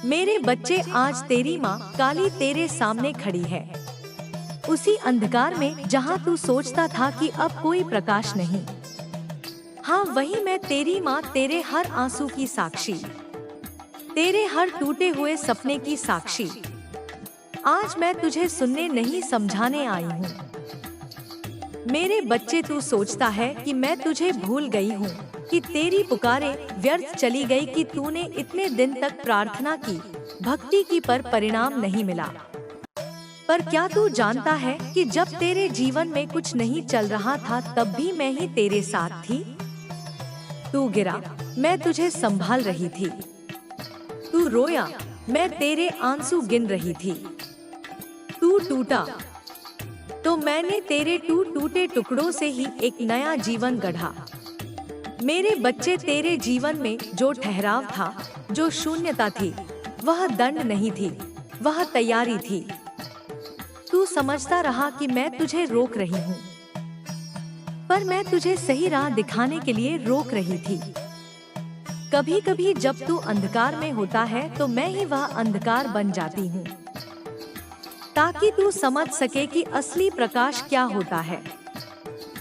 मेरे बच्चे, आज तेरी माँ काली तेरे सामने खड़ी है, उसी अंधकार में जहाँ तू सोचता था कि अब कोई प्रकाश नहीं। हाँ, वही मैं तेरी माँ, तेरे हर आंसू की साक्षी, तेरे हर टूटे हुए सपने की साक्षी। आज मैं तुझे सुनने नहीं समझाने आई हूँ। मेरे बच्चे, तू सोचता है कि मैं तुझे भूल गई हूँ, कि तेरी पुकारे व्यर्थ चली गई, कि तूने इतने दिन तक प्रार्थना की, भक्ति की, पर परिणाम नहीं मिला। पर क्या तू जानता है कि जब तेरे जीवन में कुछ नहीं चल रहा था तब भी मैं ही तेरे साथ थी। तू गिरा, मैं तुझे संभाल रही थी। तू रोया, मैं तेरे आंसू गिन रही थी। तू टूटा तो मैंने तेरे टूटे टुकड़ों से ही एक नया जीवन गढ़ा। मेरे बच्चे, तेरे जीवन में जो ठहराव था, जो शून्यता थी, वह दंड नहीं थी, वह तैयारी थी। तू समझता रहा कि मैं तुझे रोक रही हूँ, पर मैं तुझे सही राह दिखाने के लिए रोक रही थी। कभी कभी जब तू अंधकार में होता है तो मैं ही वह अंधकार बन जाती हूँ, ताकि तू समझ सके कि असली प्रकाश क्या होता है।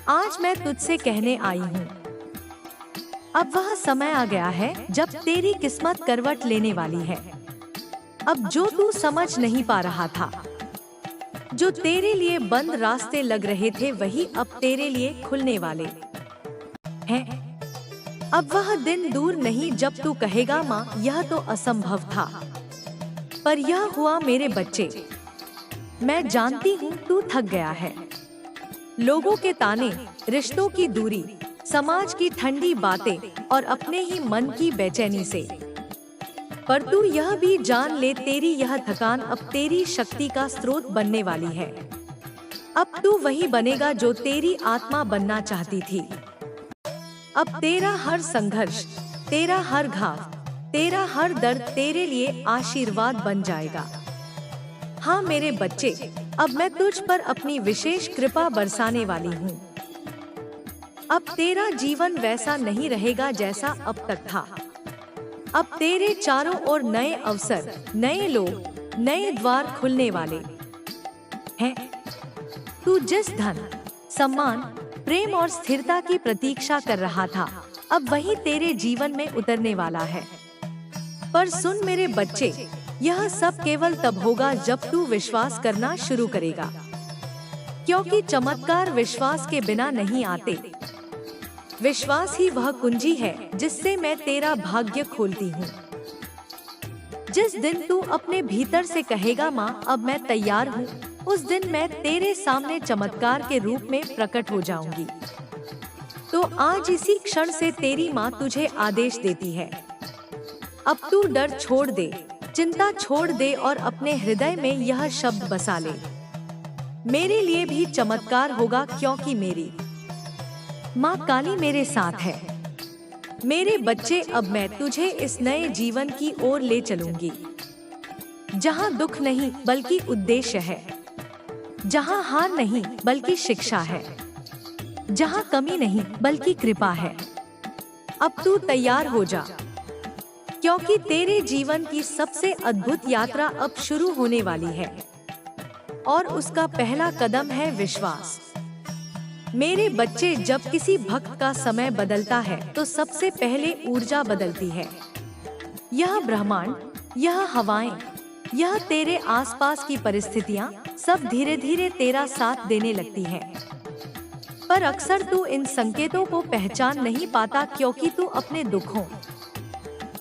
आज मैं तुझसे कहने आई हूँ, अब वह समय आ गया है जब तेरी किस्मत करवट लेने वाली है। अब जो तू समझ नहीं पा रहा था, जो तेरे लिए बंद रास्ते लग रहे थे, वही अब तेरे लिए खुलने वाले हैं। अब वह दिन दूर नहीं जब तू कहेगा, माँ यह तो असंभव था, पर यह हुआ। मेरे बच्चे, मैं जानती हूँ तू थक गया है, लोगों के ताने, रिश्तों की दूरी, समाज की ठंडी बातें और अपने ही मन की बेचैनी से। पर तू यह भी जान ले, तेरी यह थकान अब तेरी शक्ति का स्रोत बनने वाली है। अब तू वही बनेगा जो तेरी आत्मा बनना चाहती थी। अब तेरा हर संघर्ष, तेरा हर घाव, तेरा हर दर्द तेरे लिए आशीर्वाद बन जाएगा। हाँ मेरे बच्चे, अब मैं तुझ पर अपनी विशेष कृपा बरसाने वाली हूँ। अब तेरा जीवन वैसा नहीं रहेगा जैसा अब तक था। अब तेरे चारों ओर नए अवसर, नए लोग, नए द्वार खुलने वाले हैं। तू जिस धन, सम्मान, प्रेम और स्थिरता की प्रतीक्षा कर रहा था, अब वही तेरे जीवन में उतरने वाला है। पर सुन मेरे बच्चे, यह सब केवल तब होगा जब तू विश्वास करना शुरू करेगा, क्योंकि चमत्कार विश्वास के बिना नहीं आते। विश्वास ही वह कुंजी है जिससे मैं तेरा भाग्य खोलती हूँ। जिस दिन तू अपने भीतर से कहेगा, माँ अब मैं तैयार हूँ, उस दिन मैं तेरे सामने चमत्कार के रूप में प्रकट हो जाऊंगी। तो आज इसी क्षण से तेरी माँ तुझे आदेश देती है, अब तू डर छोड़ दे, चिंता छोड़ दे और अपने हृदय में यह शब्द बसा ले, मेरे लिए भी चमत्कार होगा, क्योंकि मेरी माँ काली मेरे साथ है। मेरे बच्चे, अब मैं तुझे इस नए जीवन की ओर ले चलूंगी, जहाँ दुख नहीं बल्कि उद्देश्य है, जहाँ हार नहीं बल्कि शिक्षा है, जहाँ कमी नहीं बल्कि कृपा है। अब तू तैयार हो जा, क्योंकि तेरे जीवन की सबसे अद्भुत यात्रा अब शुरू होने वाली है, और उसका पहला कदम है विश्वास। मेरे बच्चे, जब किसी भक्त का समय बदलता है तो सबसे पहले ऊर्जा बदलती है। यह ब्रह्मांड, यह हवाएं, यह तेरे आसपास की परिस्थितियां सब धीरे धीरे तेरा साथ देने लगती हैं। पर अक्सर तू इन संकेतों को पहचान नहीं पाता, क्योंकि तू अपने दुखों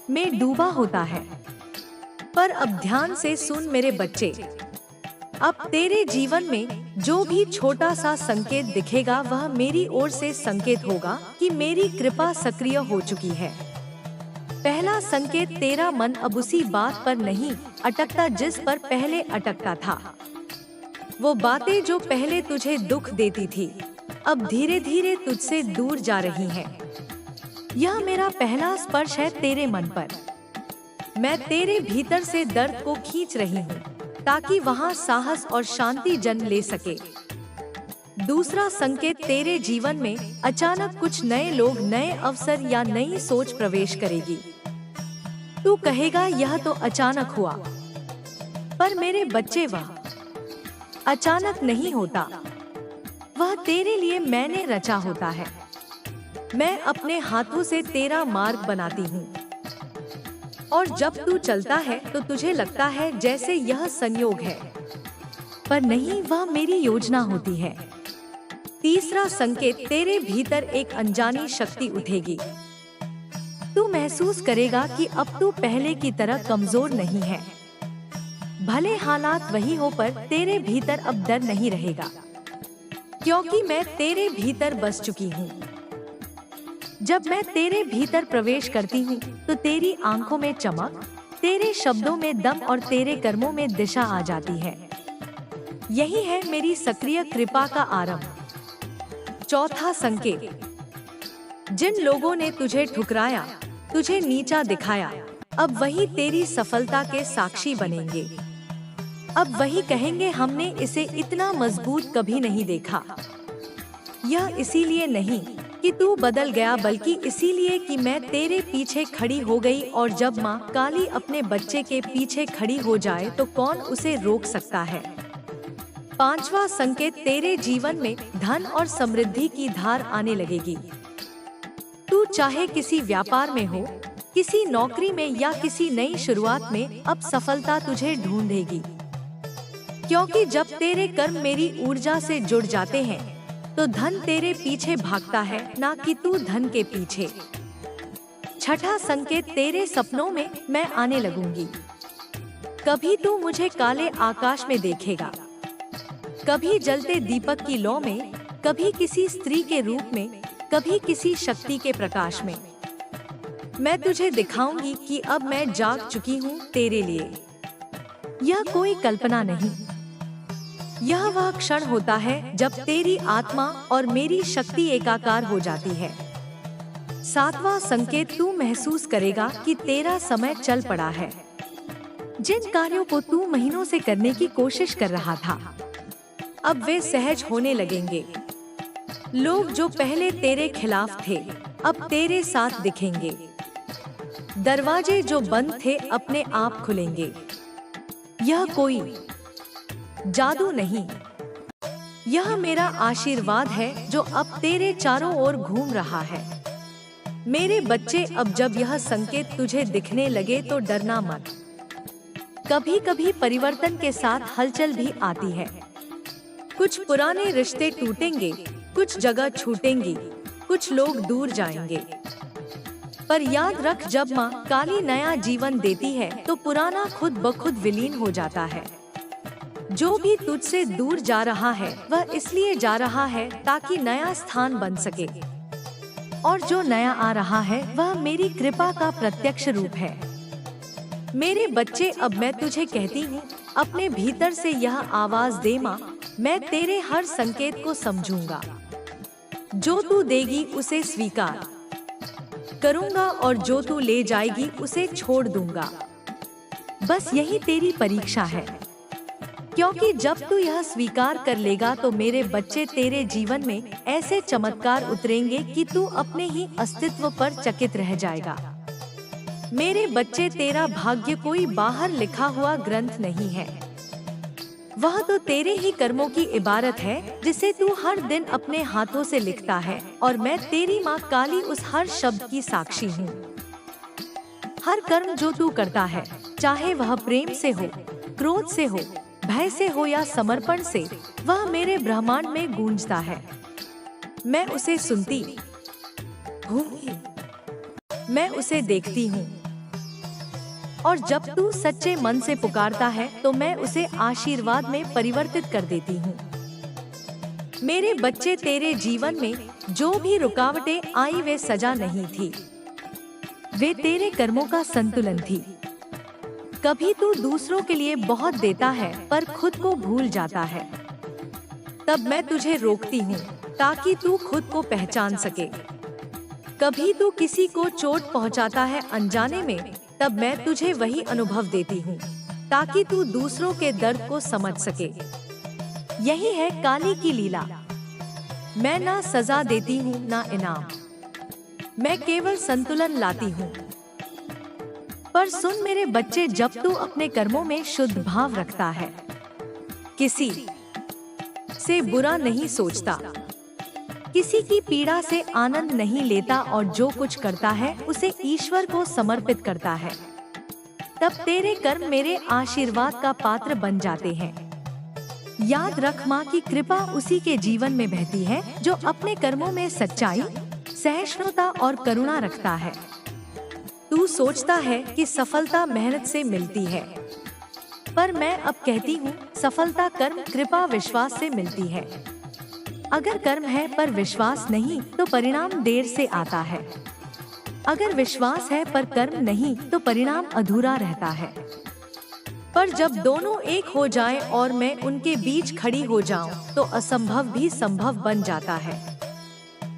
में डूबा होता है। पर अब ध्यान से सुन मेरे बच्चे, अब तेरे जीवन में जो भी छोटा सा संकेत दिखेगा, वह मेरी ओर से संकेत होगा कि मेरी कृपा सक्रिय हो चुकी है। पहला संकेत, तेरा मन अब उसी बात पर नहीं अटकता जिस पर पहले अटकता था। वो बातें जो पहले तुझे दुख देती थी, अब धीरे धीरे तुझसे दूर जा रही हैं। यह मेरा पहला स्पर्श है तेरे मन पर। मैं तेरे भीतर से दर्द को खींच रही हूँ, ताकि वहाँ साहस और शांति जन्म ले सके। दूसरा संकेत, तेरे जीवन में अचानक कुछ नए लोग, नए अवसर या नई सोच प्रवेश करेगी। तू कहेगा यह तो अचानक हुआ, पर मेरे बच्चे वह अचानक नहीं होता, वह तेरे लिए मैंने रचा होता है। मैं अपने हाथों से तेरा मार्ग बनाती हूँ, और जब तू चलता है तो तुझे लगता है जैसे यह संयोग है, पर नहीं, वह मेरी योजना होती है। तीसरा संकेत, तेरे भीतर एक अनजानी शक्ति उठेगी। तू महसूस करेगा कि अब तू पहले की तरह कमजोर नहीं है। भले हालात वही हो, पर तेरे भीतर अब डर नहीं रहेगा, क्योंकि मैं तेरे भीतर बस चुकी हूँ। जब मैं तेरे भीतर प्रवेश करती हूँ तो तेरी आंखों में चमक, तेरे शब्दों में दम और तेरे कर्मों में दिशा आ जाती है। यही है मेरी सक्रिय कृपा का आरंभ। चौथा संकेत, जिन लोगों ने तुझे ठुकराया, तुझे नीचा दिखाया, अब वही तेरी सफलता के साक्षी बनेंगे। अब वही कहेंगे, हमने इसे इतना मजबूत कभी नहीं देखा। यह इसीलिए नहीं कि तू बदल गया, बल्कि इसीलिए कि मैं तेरे पीछे खड़ी हो गई, और जब माँ काली अपने बच्चे के पीछे खड़ी हो जाए तो कौन उसे रोक सकता है। पांचवा संकेत, तेरे जीवन में धन और समृद्धि की धार आने लगेगी। तू चाहे किसी व्यापार में हो, किसी नौकरी में या किसी नई शुरुआत में, अब सफलता तुझे ढूंढेगी, क्योंकि जब तेरे कर्म मेरी ऊर्जा से जुड़ जाते हैं तो धन तेरे पीछे भागता है, ना कि तू धन के पीछे। छठा संकेत, तेरे सपनों में मैं आने लगूंगी। कभी तू मुझे काले आकाश में देखेगा, कभी जलते दीपक की लौ में, कभी किसी स्त्री के रूप में, कभी किसी शक्ति के प्रकाश में। मैं तुझे दिखाऊंगी कि अब मैं जाग चुकी हूँ तेरे लिए। यह कोई कल्पना नहीं, यह वह क्षण होता है जब तेरी आत्मा और मेरी शक्ति एकाकार हो जाती है। सातवां संकेत, तू महसूस करेगा कि तेरा समय चल पड़ा है। जिन कार्यों को तू महीनों से करने की कोशिश कर रहा था, अब वे सहज होने लगेंगे। लोग जो पहले तेरे खिलाफ थे, अब तेरे साथ दिखेंगे। दरवाजे जो बंद थे अपने आप खुलेंगे। यह कोई जादू नहीं, यह मेरा आशीर्वाद है जो अब तेरे चारों ओर घूम रहा है। मेरे बच्चे, अब जब यह संकेत तुझे दिखने लगे तो डरना मत। कभी कभी परिवर्तन के साथ हलचल भी आती है। कुछ पुराने रिश्ते टूटेंगे, कुछ जगह छूटेंगी, कुछ लोग दूर जाएंगे, पर याद रख, जब माँ काली नया जीवन देती है तो पुराना खुद ब खुद विलीन हो जाता है। जो भी तुझसे दूर जा रहा है वह इसलिए जा रहा है ताकि नया स्थान बन सके, और जो नया आ रहा है वह मेरी कृपा का प्रत्यक्ष रूप है। मेरे बच्चे, अब मैं तुझे कहती हूँ, अपने भीतर से यह आवाज दे, माँ मैं तेरे हर संकेत को समझूंगा। जो तू देगी उसे स्वीकार करूंगा, और जो तू ले जाएगी उसे छोड़ दूंगा। बस यही तेरी परीक्षा है, क्योंकि जब तू यह स्वीकार कर लेगा तो मेरे बच्चे, तेरे जीवन में ऐसे चमत्कार उतरेंगे कि तू अपने ही अस्तित्व पर चकित रह जाएगा। मेरे बच्चे, तेरा भाग्य कोई बाहर लिखा हुआ ग्रंथ नहीं है, वह तो तेरे ही कर्मों की इबारत है जिसे तू हर दिन अपने हाथों से लिखता है, और मैं तेरी माँ काली उस हर शब्द की साक्षी हूँ। हर कर्म जो तू करता है, चाहे वह प्रेम से हो, क्रोध से हो, भय से हो या समर्पण से, वह मेरे ब्रह्मांड में गूंजता है। मैं उसे सुनती हूँ, मैं उसे देखती हूँ, और जब तू सच्चे मन से पुकारता है तो मैं उसे आशीर्वाद में परिवर्तित कर देती हूँ। मेरे बच्चे, तेरे जीवन में जो भी रुकावटें आई वे सजा नहीं थी, वे तेरे कर्मों का संतुलन थी। कभी तू दूसरों के लिए बहुत देता है पर खुद को भूल जाता है, तब मैं तुझे रोकती हूँ ताकि तू खुद को पहचान सके। कभी तू किसी को चोट पहुँचाता है अनजाने में, तब मैं तुझे वही अनुभव देती हूँ ताकि तू दूसरों के दर्द को समझ सके। यही है काली की लीला। मैं ना सजा देती हूँ ना इनाम, मैं केवल संतुलन लाती हूँ। पर सुन मेरे बच्चे, जब तू अपने कर्मों में शुद्ध भाव रखता है, किसी से बुरा नहीं सोचता, किसी की पीड़ा से आनंद नहीं लेता और जो कुछ करता है उसे ईश्वर को समर्पित करता है, तब तेरे कर्म मेरे आशीर्वाद का पात्र बन जाते हैं। याद रख, माँ की कृपा उसी के जीवन में बहती है जो अपने कर्मों में सच्चाई, सहिष्णुता और करुणा रखता है। तू सोचता है कि सफलता मेहनत से मिलती है, पर मैं अब कहती हूँ सफलता कर्म, कृपा, विश्वास से मिलती है। अगर कर्म है पर विश्वास नहीं तो परिणाम देर से आता है। अगर विश्वास है पर कर्म नहीं तो परिणाम अधूरा रहता है। पर जब दोनों एक हो जाएं और मैं उनके बीच खड़ी हो जाऊं, तो असंभव भी संभव बन जाता है।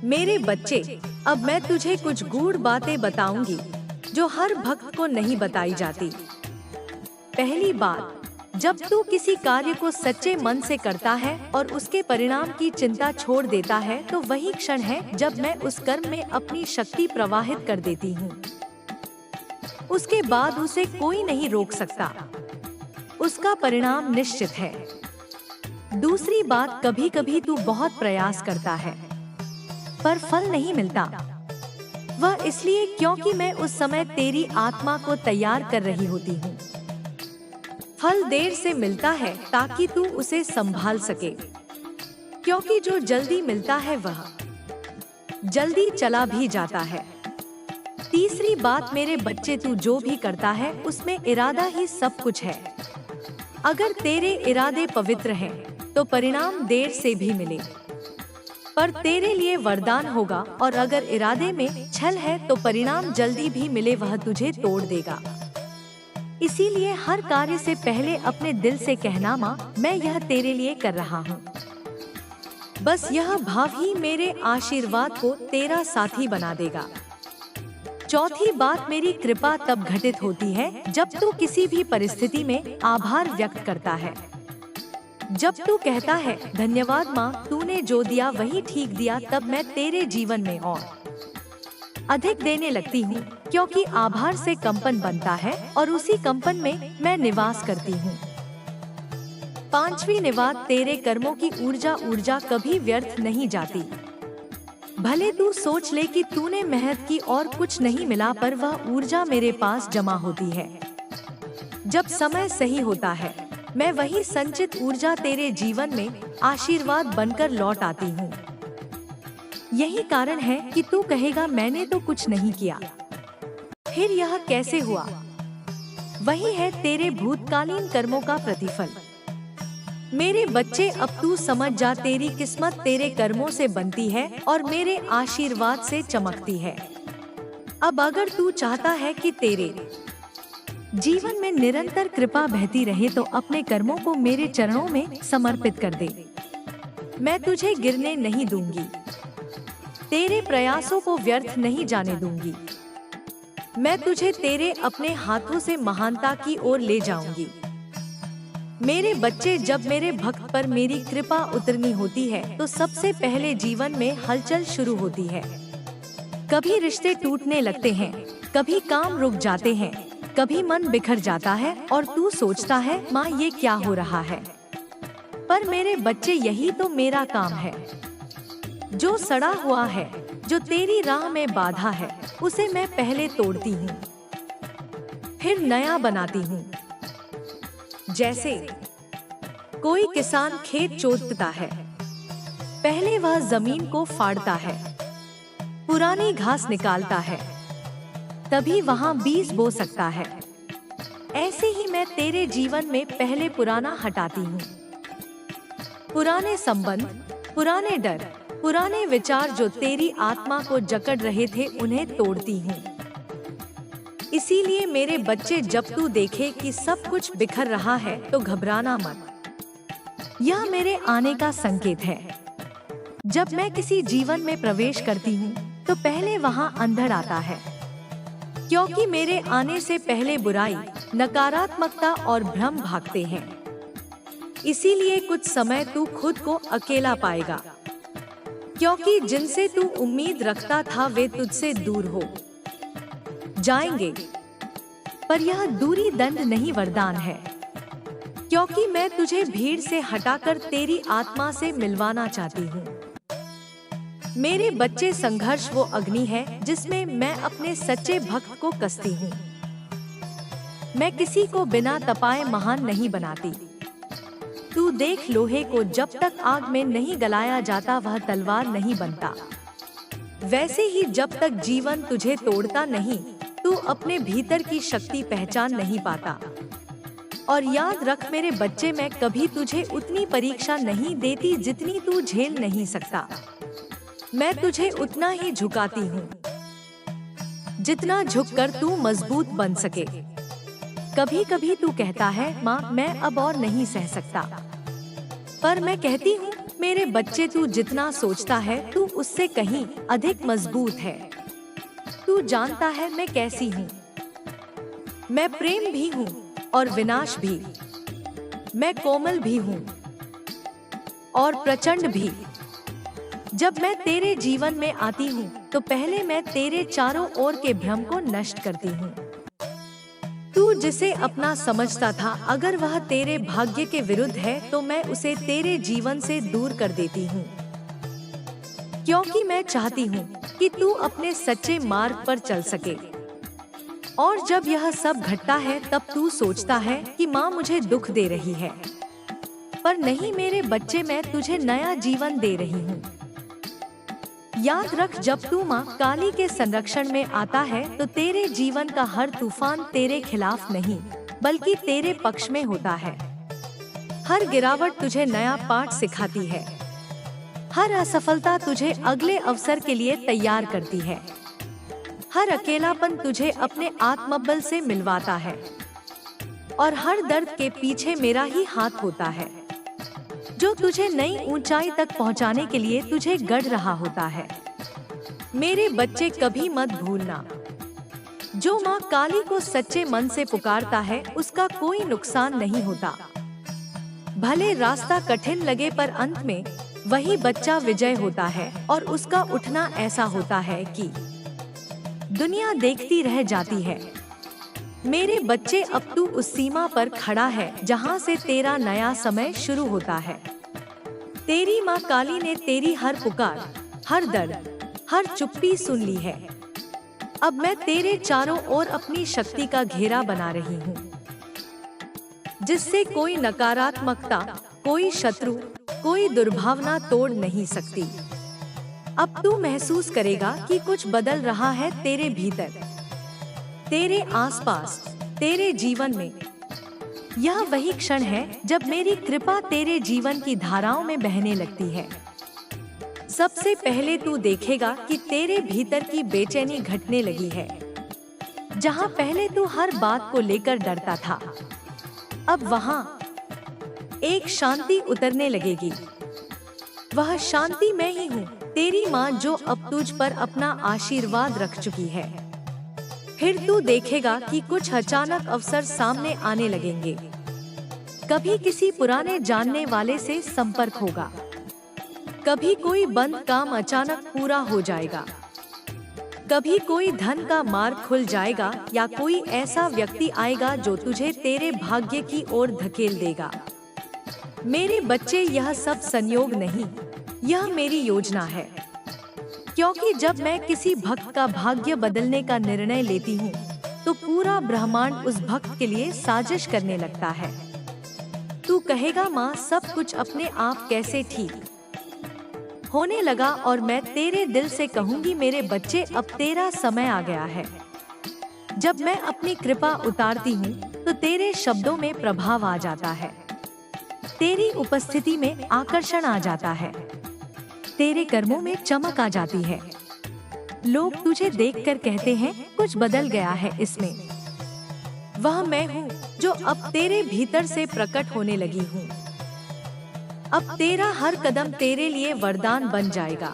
मेरे बच्चे, अब मैं तुझे कुछ गूढ़ बातें बताऊंगी जो हर भक्त को नहीं बताई जाती। पहली बात, जब तू किसी कार्य को सच्चे मन से करता है और उसके परिणाम की चिंता छोड़ देता है, तो वही क्षण है जब मैं उस कर्म में अपनी शक्ति प्रवाहित कर देती हूँ। उसके बाद उसे कोई नहीं रोक सकता, उसका परिणाम निश्चित है। दूसरी बात, कभी कभी तू बहुत प्रयास करता है पर फल नहीं मिलता। वह इसलिए क्योंकि मैं उस समय तेरी आत्मा को तैयार कर रही होती हूँ। फल देर से मिलता है ताकि तू उसे संभाल सके, क्योंकि जो जल्दी मिलता है वह जल्दी चला भी जाता है। तीसरी बात, मेरे बच्चे, तू जो भी करता है उसमें इरादा ही सब कुछ है। अगर तेरे इरादे पवित्र हैं, तो परिणाम देर से भी मिले, पर तेरे लिए वरदान होगा, और अगर इरादे में छल है तो परिणाम जल्दी भी मिले, वह तुझे तोड़ देगा। इसीलिए हर कार्य से पहले अपने दिल से कहना, माँ मैं यह तेरे लिए कर रहा हूँ। बस यह भाव ही मेरे आशीर्वाद को तेरा साथी बना देगा। चौथी बात, मेरी कृपा तब घटित होती है जब तू किसी भी परिस्थिति में आभार व्यक्त करता है। जब तू कहता है धन्यवाद माँ, तूने जो दिया वही ठीक दिया, तब मैं तेरे जीवन में और अधिक देने लगती हूँ, क्योंकि आभार से कंपन बनता है और उसी कंपन में मैं निवास करती हूँ। पांचवी निवात, तेरे कर्मों की ऊर्जा कभी व्यर्थ नहीं जाती। भले तू सोच ले कि तूने मेहनत की और कुछ नहीं मिला, पर वह ऊर्जा मेरे पास जमा होती है। जब समय सही होता है, मैं वही संचित ऊर्जा तेरे जीवन में आशीर्वाद बनकर लौट आती हूँ। यही कारण है कि तू कहेगा मैंने तो कुछ नहीं किया, फिर यह कैसे हुआ? वही है तेरे भूतकालीन कर्मों का प्रतिफल। मेरे बच्चे, अब तू समझ जा, तेरी किस्मत तेरे कर्मों से बनती है और मेरे आशीर्वाद से चमकती है। अब अगर तू चाहता है कि तेरे जीवन में निरंतर कृपा बहती रहे, तो अपने कर्मों को मेरे चरणों में समर्पित कर दे। मैं तुझे गिरने नहीं दूंगी, तेरे प्रयासों को व्यर्थ नहीं जाने दूंगी। मैं तुझे तेरे अपने हाथों से महानता की ओर ले जाऊंगी। मेरे बच्चे, जब मेरे भक्त पर मेरी कृपा उतरनी होती है, तो सबसे पहले जीवन में हलचल शुरू होती है। कभी रिश्ते टूटने लगते हैं, कभी काम रुक जाते हैं, कभी मन बिखर जाता है और तू सोचता है माँ ये क्या हो रहा है। पर मेरे बच्चे, यही तो मेरा काम है। जो सड़ा हुआ है, जो तेरी राह में बाधा है, उसे मैं पहले तोड़ती हूँ, फिर नया बनाती हूँ। जैसे कोई किसान खेत जोतता है, पहले वह जमीन को फाड़ता है, पुरानी घास निकालता है, तभी वहां बीज बो सकता है। ऐसे ही मैं तेरे जीवन में पहले पुराना हटाती हूँ। पुराने संबंध, पुराने डर, पुराने विचार जो तेरी आत्मा को जकड़ रहे थे, उन्हें तोड़ती हूँ। इसीलिए मेरे बच्चे, जब तू देखे कि सब कुछ बिखर रहा है तो घबराना मत। यह मेरे आने का संकेत है। जब मैं किसी जीवन में प्रवेश करती हूँ तो पहले वहाँ अंधड़ आता है, क्योंकि मेरे आने से पहले बुराई, नकारात्मकता और भ्रम भागते हैं। इसीलिए कुछ समय तू खुद को अकेला पाएगा, क्योंकि जिनसे तू उम्मीद रखता था वे तुझसे दूर हो जाएंगे। पर यह दूरी दंड नहीं वरदान है, क्योंकि मैं तुझे भीड़ से हटाकर तेरी आत्मा से मिलवाना चाहती हूँ। मेरे बच्चे, संघर्ष वो अग्नि है जिसमें मैं अपने सच्चे भक्त को कसती हूँ। मैं किसी को बिना तपाए महान नहीं बनाती। तू देख, लोहे को जब तक आग में नहीं गलाया जाता वह तलवार नहीं बनता। वैसे ही जब तक जीवन तुझे तोड़ता नहीं, तू अपने भीतर की शक्ति पहचान नहीं पाता। और याद रख मेरे बच्चे, मैं कभी तुझे उतनी परीक्षा नहीं देती जितनी तू झेल नहीं सकता। मैं तुझे उतना ही झुकाती हूँ जितना झुककर तू मजबूत बन सके। कभी कभी तू कहता है, माँ मैं अब और नहीं सह सकता, पर मैं कहती हूँ मेरे बच्चे, तू जितना सोचता है तू उससे कहीं अधिक मजबूत है। तू जानता है मैं कैसी हूँ। मैं प्रेम भी हूँ और विनाश भी। मैं कोमल भी हूँ और प्रचंड भी। जब मैं तेरे जीवन में आती हूँ तो पहले मैं तेरे चारों ओर के भ्रम को नष्ट करती हूँ। तू जिसे अपना समझता था, अगर वह तेरे भाग्य के विरुद्ध है तो मैं उसे तेरे जीवन से दूर कर देती हूँ, क्योंकि मैं चाहती हूँ कि तू अपने सच्चे मार्ग पर चल सके। और जब यह सब घटता है तब तू सोचता है कि माँ मुझे दुख दे रही है, पर नहीं मेरे बच्चे, मैं तुझे नया जीवन दे रही हूँ। याद रख, जब तू माँ काली के संरक्षण में आता है तो तेरे जीवन का हर तूफान तेरे खिलाफ नहीं बल्कि तेरे पक्ष में होता है। हर गिरावट तुझे नया पाठ सिखाती है। हर असफलता तुझे अगले अवसर के लिए तैयार करती है। हर अकेलापन तुझे अपने आत्मबल से मिलवाता है और हर दर्द के पीछे मेरा ही हाथ होता है, जो तुझे नई ऊंचाई तक पहुंचाने के लिए तुझे गढ़ रहा होता है। मेरे बच्चे, कभी मत भूलना, जो माँ काली को सच्चे मन से पुकारता है उसका कोई नुकसान नहीं होता। भले रास्ता कठिन लगे पर अंत में वही बच्चा विजय होता है और उसका उठना ऐसा होता है कि दुनिया देखती रह जाती है। मेरे बच्चे, अब तू उस सीमा पर खड़ा है जहाँ से तेरा नया समय शुरू होता है। तेरी माँ काली ने तेरी हर पुकार, हर दर्द, हर चुप्पी सुन ली है। अब मैं तेरे चारों ओर अपनी शक्ति का घेरा बना रही हूँ, जिससे कोई नकारात्मकता, कोई शत्रु, कोई दुर्भावना तोड़ नहीं सकती। अब तू महसूस करेगा कि कुछ बदल रहा है तेरे भीतर, तेरे आसपास, तेरे जीवन में। यह वही क्षण है जब मेरी कृपा तेरे जीवन की धाराओं में बहने लगती है। सबसे पहले तू देखेगा कि तेरे भीतर की बेचैनी घटने लगी है। जहां पहले तू हर बात को लेकर डरता था, अब वहां एक शांति उतरने लगेगी। वह शांति मैं ही हूँ, तेरी माँ, जो अब तुझ पर अपना आशीर्वाद रख चुकी है। फिर तू देखेगा कि कुछ अचानक अवसर सामने आने लगेंगे। कभी किसी पुराने जानने वाले से संपर्क होगा, कभी कोई बंद काम अचानक पूरा हो जाएगा, कभी कोई धन का मार्ग खुल जाएगा या कोई ऐसा व्यक्ति आएगा जो तुझे तेरे भाग्य की ओर धकेल देगा। मेरे बच्चे, यह सब संयोग नहीं, यह मेरी योजना है। क्योंकि जब मैं किसी भक्त का भाग्य बदलने का निर्णय लेती हूँ तो पूरा ब्रह्मांड उस भक्त के लिए साजिश करने लगता है। तू कहेगा, माँ सब कुछ अपने आप कैसे ठीक होने लगा, और मैं तेरे दिल से कहूँगी, मेरे बच्चे, अब तेरा समय आ गया है। जब मैं अपनी कृपा उतारती हूँ तो तेरे शब्दों में प्रभाव आ जाता है, तेरी उपस्थिति में आकर्षण आ जाता है, तेरे कर्मों में चमक आ जाती है। लोग तुझे देखकर कहते हैं, कुछ बदल गया है इसमें। वह मैं हूँ जो अब तेरे भीतर से प्रकट होने लगी हूँ। अब तेरा हर कदम तेरे लिए वरदान बन जाएगा।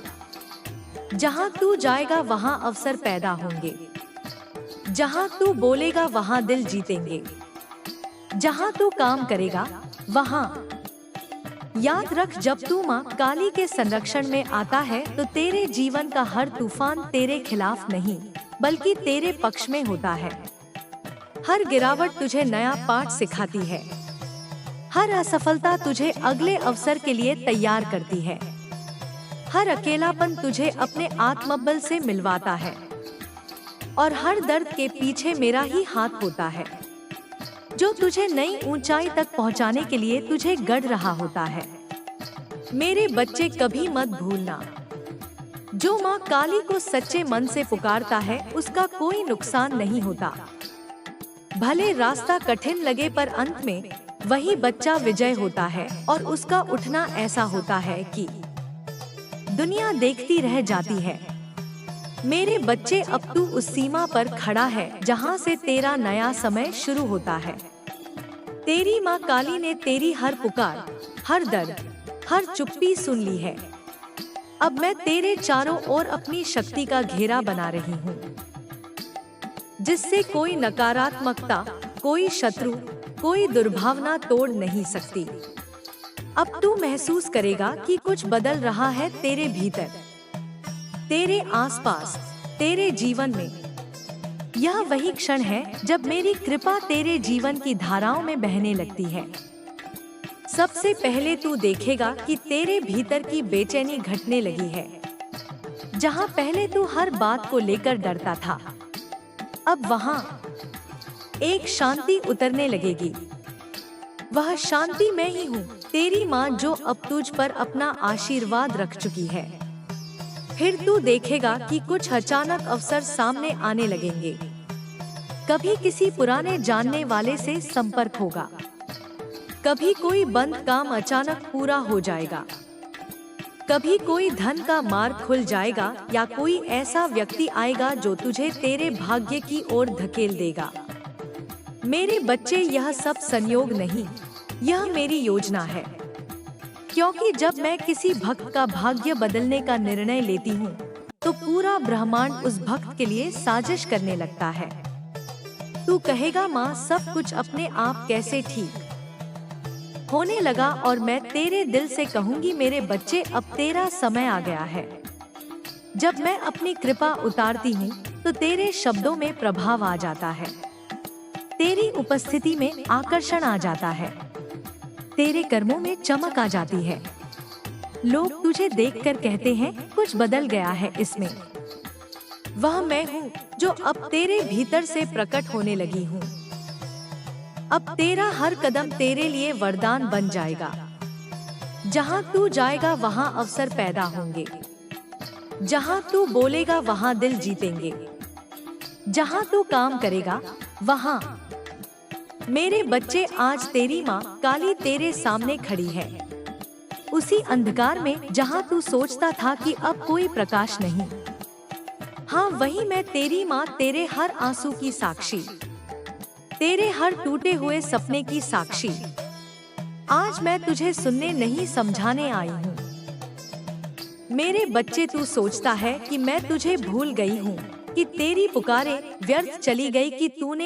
जहाँ तू जाएगा वहाँ अवसर पैदा होंगे, जहाँ तू बोलेगा वहाँ दिल जीतेंगे, जहाँ तू काम करेगा वहाँ। याद रख, जब तू माँ काली के संरक्षण में आता है तो तेरे जीवन का हर तूफान तेरे खिलाफ नहीं बल्कि तेरे पक्ष में होता है। हर गिरावट तुझे नया पाठ सिखाती है। हर असफलता तुझे अगले अवसर के लिए तैयार करती है। हर अकेलापन तुझे अपने आत्मबल से मिलवाता है। और हर दर्द के पीछे मेरा ही हाथ होता है, जो तुझे नई ऊंचाई तक पहुंचाने के लिए तुझे गढ़ रहा होता है। मेरे बच्चे, कभी मत भूलना, जो माँ काली को सच्चे मन से पुकारता है उसका कोई नुकसान नहीं होता। भले रास्ता कठिन लगे पर अंत में वही बच्चा विजय होता है और उसका उठना ऐसा होता है कि दुनिया देखती रह जाती है। मेरे बच्चे, अब तू उस सीमा पर खड़ा है जहाँ से तेरा नया समय शुरू होता है। तेरी माँ काली ने तेरी हर पुकार, हर दर्द, हर चुप्पी सुन ली है। अब मैं तेरे चारों ओर अपनी शक्ति का घेरा बना रही हूँ, जिससे कोई नकारात्मकता, कोई शत्रु, कोई दुर्भावना तोड़ नहीं सकती। अब तू महसूस करेगा कि कुछ बदल रहा है तेरे भीतर, तेरे आसपास, तेरे जीवन में। यह वही क्षण है जब मेरी कृपा तेरे जीवन की धाराओं में बहने लगती है। सबसे पहले तू देखेगा कि तेरे भीतर की बेचैनी घटने लगी है। जहाँ पहले तू हर बात को लेकर डरता था, अब वहाँ एक शांति उतरने लगेगी। वह शांति मैं ही हूँ, तेरी माँ, जो अब तुझ पर अपना आशीर्वाद रख चुकी है। फिर तू देखेगा कि कुछ अचानक अवसर सामने आने लगेंगे। कभी किसी पुराने जानने वाले से संपर्क होगा, कभी कोई बंद काम अचानक पूरा हो जाएगा, कभी कोई धन का मार्ग खुल जाएगा, या कोई ऐसा व्यक्ति आएगा जो तुझे तेरे भाग्य की ओर धकेल देगा। मेरे बच्चे, यह सब संयोग नहीं, यह मेरी योजना है। क्योंकि जब मैं किसी भक्त का भाग्य बदलने का निर्णय लेती हूँ, तो पूरा ब्रह्मांड उस भक्त के लिए साजिश करने लगता है। तू कहेगा, माँ, सब कुछ अपने आप कैसे ठीक होने लगा? और मैं तेरे दिल से कहूँगी, मेरे बच्चे, अब तेरा समय आ गया है। जब मैं अपनी कृपा उतारती हूँ तो तेरे शब्दों में प्रभाव आ जाता है, तेरी उपस्थिति में आकर्षण आ जाता है, तेरे कर्मों में चमक आ जाती है। लोग तुझे देखकर कहते हैं, कुछ बदल गया है इसमें। वह मैं हूँ जो अब तेरे भीतर से प्रकट होने लगी हूँ। अब तेरा हर कदम तेरे लिए वरदान बन जाएगा। जहाँ तू जाएगा वहाँ अवसर पैदा होंगे, जहाँ तू बोलेगा वहाँ दिल जीतेंगे, जहाँ तू काम करेगा वहाँ। मेरे बच्चे, आज तेरी माँ काली तेरे सामने खड़ी है, उसी अंधकार में जहाँ तू सोचता था कि अब कोई प्रकाश नहीं। हाँ, वही मैं, तेरी माँ, तेरे हर आंसू की साक्षी, तेरे हर टूटे हुए सपने की साक्षी। आज मैं तुझे सुनने नहीं, समझाने आई हूँ। मेरे बच्चे, तू सोचता है कि मैं तुझे भूल गई हूँ, कि तेरी पुकारें व्यर्थ चली गई, कि तूने